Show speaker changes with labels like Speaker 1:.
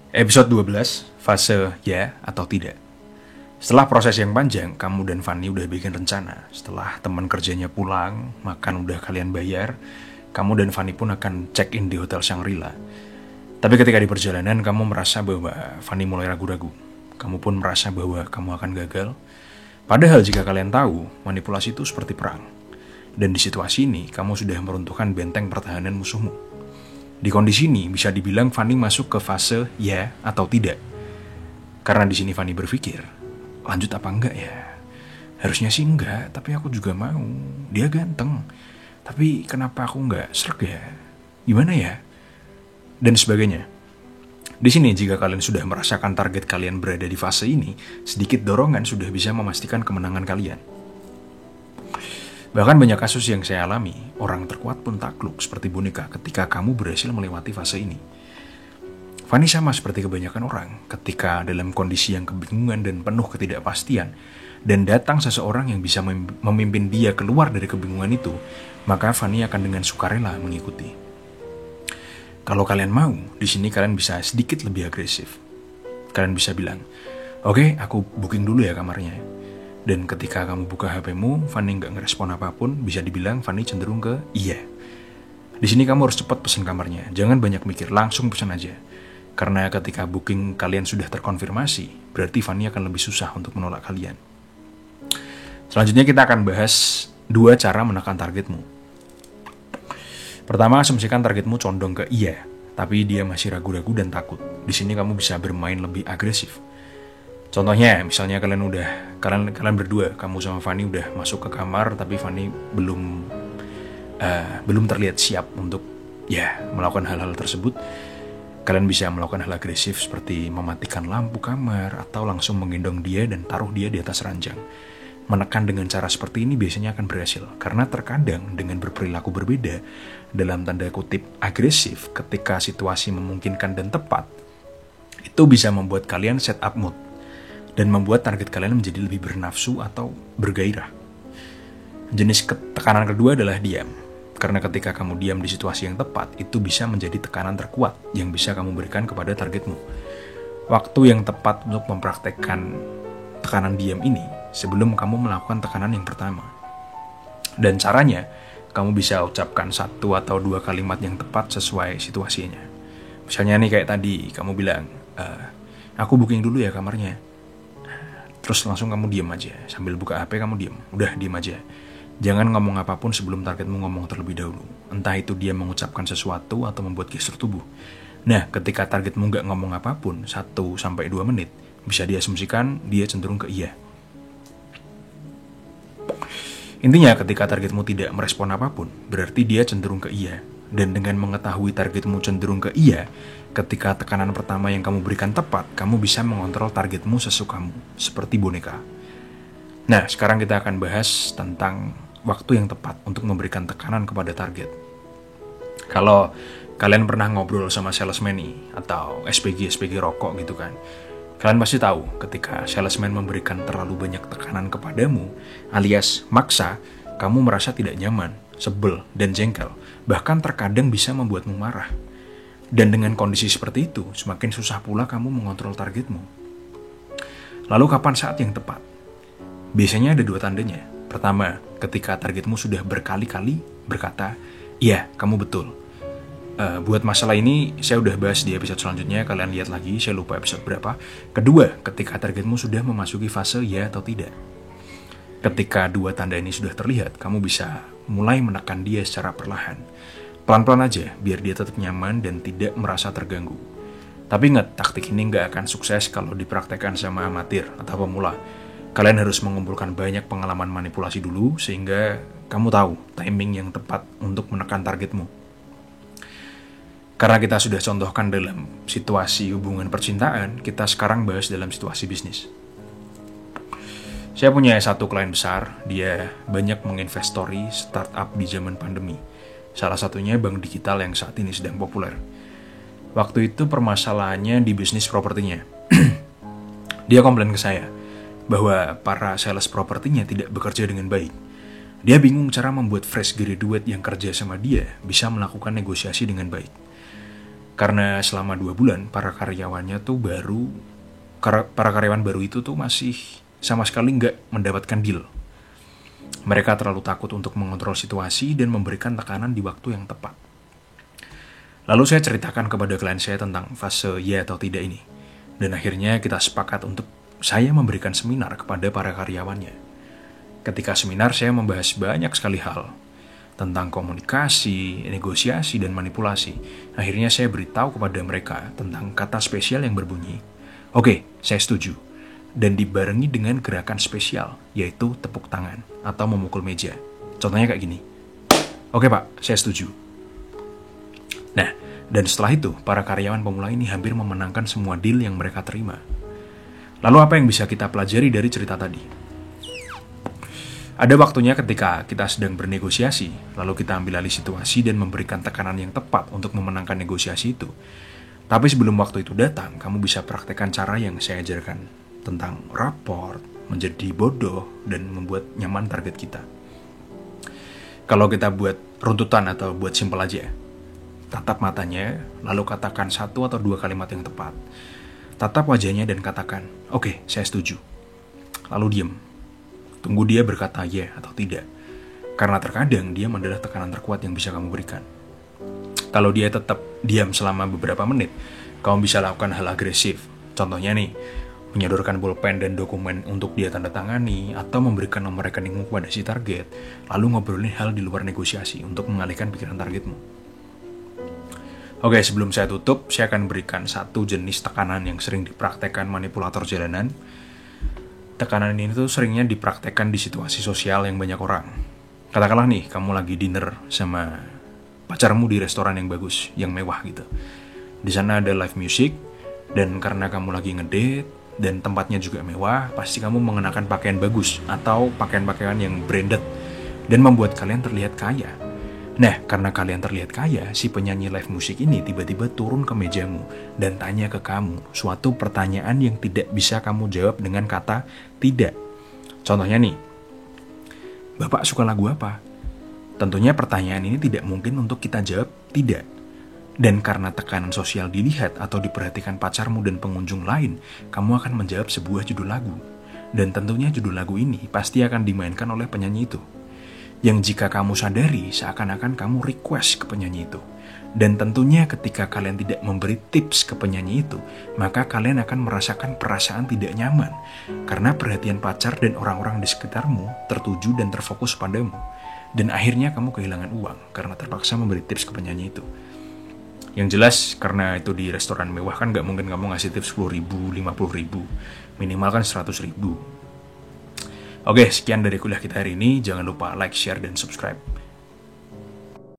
Speaker 1: Episode 12, fase ya atau tidak. Setelah proses yang panjang, kamu dan Fanny udah bikin rencana. Setelah teman kerjanya pulang, makan udah kalian bayar, kamu dan Fanny pun akan check-in di Hotel Shangri-La. Tapi ketika di perjalanan, kamu merasa bahwa Fanny mulai ragu-ragu. Kamu pun merasa bahwa kamu akan gagal. Padahal jika kalian tahu, manipulasi itu seperti perang. Dan di situasi ini, kamu sudah meruntuhkan benteng pertahanan musuhmu. Di kondisi ini bisa dibilang Fanny masuk ke fase ya atau tidak. Karena di sini Fanny berpikir, lanjut apa enggak ya? Harusnya sih enggak, tapi aku juga mau. Dia ganteng, tapi kenapa aku enggak sreg ya? Gimana ya? Dan sebagainya. Di sini jika kalian sudah merasakan target kalian berada di fase ini, sedikit dorongan sudah bisa memastikan kemenangan kalian. Bahkan banyak kasus yang saya alami, orang terkuat pun takluk seperti boneka ketika kamu berhasil melewati fase ini. Fanny sama seperti kebanyakan orang, ketika dalam kondisi yang kebingungan dan penuh ketidakpastian, dan datang seseorang yang bisa memimpin dia keluar dari kebingungan itu, maka Fanny akan dengan sukarela mengikuti. Kalau kalian mau, di sini kalian bisa sedikit lebih agresif. Kalian bisa bilang, oke, aku booking dulu ya kamarnya. Dan ketika kamu buka HP-mu, Fanny nggak ngerespon apapun, bisa dibilang Fanny cenderung ke iya. Di sini kamu harus cepat pesan kamarnya, jangan banyak mikir, langsung pesan aja. Karena ketika booking kalian sudah terkonfirmasi, berarti Fanny akan lebih susah untuk menolak kalian. Selanjutnya kita akan bahas 2 cara menekan targetmu. Pertama, asumsikan targetmu condong ke iya, tapi dia masih ragu-ragu dan takut. Di sini kamu bisa bermain lebih agresif. Contohnya, misalnya kalian berdua, kamu sama Fanny udah masuk ke kamar, tapi Fanny belum terlihat siap untuk melakukan hal-hal tersebut. Kalian bisa melakukan hal agresif seperti mematikan lampu kamar atau langsung menggendong dia dan taruh dia di atas ranjang. Menekan dengan cara seperti ini biasanya akan berhasil, karena terkadang dengan berperilaku berbeda, dalam tanda kutip agresif, ketika situasi memungkinkan dan tepat, itu bisa membuat kalian set up mood dan membuat target kalian menjadi lebih bernafsu atau bergairah. Jenis tekanan kedua adalah diam. Karena ketika kamu diam di situasi yang tepat, itu bisa menjadi tekanan terkuat yang bisa kamu berikan kepada targetmu. Waktu yang tepat untuk mempraktekkan tekanan diam ini sebelum kamu melakukan tekanan yang pertama. Dan caranya, kamu bisa ucapkan 1 atau 2 kalimat yang tepat sesuai situasinya. Misalnya nih kayak tadi, kamu bilang, aku booking dulu ya kamarnya. Terus langsung kamu diam aja, sambil buka HP kamu diam, udah diam aja. Jangan ngomong apapun sebelum targetmu ngomong terlebih dahulu. Entah itu dia mengucapkan sesuatu atau membuat gestur tubuh. Nah, ketika targetmu nggak ngomong apapun 1-2 menit, bisa diasumsikan dia cenderung ke iya. Intinya ketika targetmu tidak merespon apapun, berarti dia cenderung ke iya. Dan dengan mengetahui targetmu cenderung ke iya, ketika tekanan pertama yang kamu berikan tepat, kamu bisa mengontrol targetmu sesukamu, seperti boneka. Nah, sekarang kita akan bahas tentang waktu yang tepat untuk memberikan tekanan kepada target. Kalau kalian pernah ngobrol sama salesman nih, atau SPG rokok gitu kan, kalian pasti tahu ketika salesman memberikan terlalu banyak tekanan kepadamu, alias maksa, kamu merasa tidak nyaman, sebel, dan jengkel, bahkan terkadang bisa membuatmu marah. Dan dengan kondisi seperti itu, semakin susah pula kamu mengontrol targetmu. Lalu kapan saat yang tepat? Biasanya ada 2 tandanya. Pertama, ketika targetmu sudah berkali-kali berkata, iya, kamu betul. Buat masalah ini, saya udah bahas di episode selanjutnya, kalian lihat lagi, saya lupa episode berapa. Kedua, ketika targetmu sudah memasuki fase ya atau tidak. Ketika 2 tanda ini sudah terlihat, kamu bisa mulai menekan dia secara perlahan. Pelan-pelan aja, biar dia tetap nyaman dan tidak merasa terganggu. Tapi ingat, taktik ini nggak akan sukses kalau dipraktekkan sama amatir atau pemula. Kalian harus mengumpulkan banyak pengalaman manipulasi dulu, sehingga kamu tahu timing yang tepat untuk menekan targetmu. Karena kita sudah contohkan dalam situasi hubungan percintaan, kita sekarang bahas dalam situasi bisnis. Saya punya 1 klien besar, dia banyak menginvestori startup di zaman pandemi. Salah satunya bank digital yang saat ini sedang populer. Waktu itu permasalahannya di bisnis propertinya. Dia komplain ke saya bahwa para sales propertinya tidak bekerja dengan baik. Dia bingung cara membuat fresh graduate yang kerja sama dia bisa melakukan negosiasi dengan baik. Karena selama 2 bulan para karyawan baru itu tuh masih sama sekali nggak mendapatkan deal. Mereka terlalu takut untuk mengontrol situasi dan memberikan tekanan di waktu yang tepat. Lalu saya ceritakan kepada klien saya tentang fase ya atau tidak ini. Dan akhirnya kita sepakat untuk saya memberikan seminar kepada para karyawannya. Ketika seminar saya membahas banyak sekali hal tentang komunikasi, negosiasi, dan manipulasi. Akhirnya saya beritahu kepada mereka tentang kata spesial yang berbunyi, "Oke, saya setuju." Dan dibarengi dengan gerakan spesial, yaitu tepuk tangan atau memukul meja. Contohnya kayak gini, "Oke Pak, saya setuju." Nah, dan setelah itu, para karyawan pemula ini hampir memenangkan semua deal yang mereka terima. Lalu apa yang bisa kita pelajari dari cerita tadi? Ada waktunya ketika kita sedang bernegosiasi, lalu kita ambil alih situasi dan memberikan tekanan yang tepat untuk memenangkan negosiasi itu. Tapi sebelum waktu itu datang, kamu bisa praktekkan cara yang saya ajarkan tentang raport, menjadi bodoh, dan membuat nyaman target kita. Kalau kita buat runtutan atau buat simpel aja, tatap matanya, lalu katakan 1 atau 2 kalimat yang tepat. Tatap wajahnya dan katakan, "Oke, saya setuju." Lalu diam. Tunggu dia berkata ya atau tidak. Karena terkadang diam adalah tekanan terkuat yang bisa kamu berikan. Kalau dia tetap diam selama beberapa menit, kamu bisa lakukan hal agresif. Contohnya nih, menyodorkan pulpen dan dokumen untuk dia tanda tangani, atau memberikan nomor rekeningmu kepada si target, lalu ngobrolin hal di luar negosiasi untuk mengalihkan pikiran targetmu. Oke, sebelum saya tutup, saya akan berikan satu jenis tekanan yang sering dipraktekkan manipulator jalanan. Tekanan ini tuh seringnya dipraktekkan di situasi sosial yang banyak orang. Katakanlah nih, kamu lagi dinner sama pacarmu di restoran yang bagus, yang mewah gitu. Di sana ada live music, dan karena kamu lagi ngedate, dan tempatnya juga mewah, pasti kamu mengenakan pakaian bagus, atau pakaian-pakaian yang branded, dan membuat kalian terlihat kaya. Nah, karena kalian terlihat kaya, si penyanyi live musik ini tiba-tiba turun ke mejamu dan tanya ke kamu suatu pertanyaan yang tidak bisa kamu jawab dengan kata tidak. Contohnya nih, "Bapak suka lagu apa?" Tentunya pertanyaan ini tidak mungkin untuk kita jawab tidak. Dan karena tekanan sosial dilihat atau diperhatikan pacarmu dan pengunjung lain, kamu akan menjawab sebuah judul lagu. Dan tentunya judul lagu ini pasti akan dimainkan oleh penyanyi itu. Yang jika kamu sadari, seakan-akan kamu request ke penyanyi itu. Dan tentunya ketika kalian tidak memberi tips ke penyanyi itu, maka kalian akan merasakan perasaan tidak nyaman. Karena perhatian pacar dan orang-orang di sekitarmu tertuju dan terfokus padamu. Dan akhirnya kamu kehilangan uang karena terpaksa memberi tips ke penyanyi itu. Yang jelas, karena itu di restoran mewah kan gak mungkin kamu ngasih tips 10.000, 50.000. Minimal kan 100.000. Oke, sekian dari kuliah kita hari ini. Jangan lupa like, share, dan subscribe.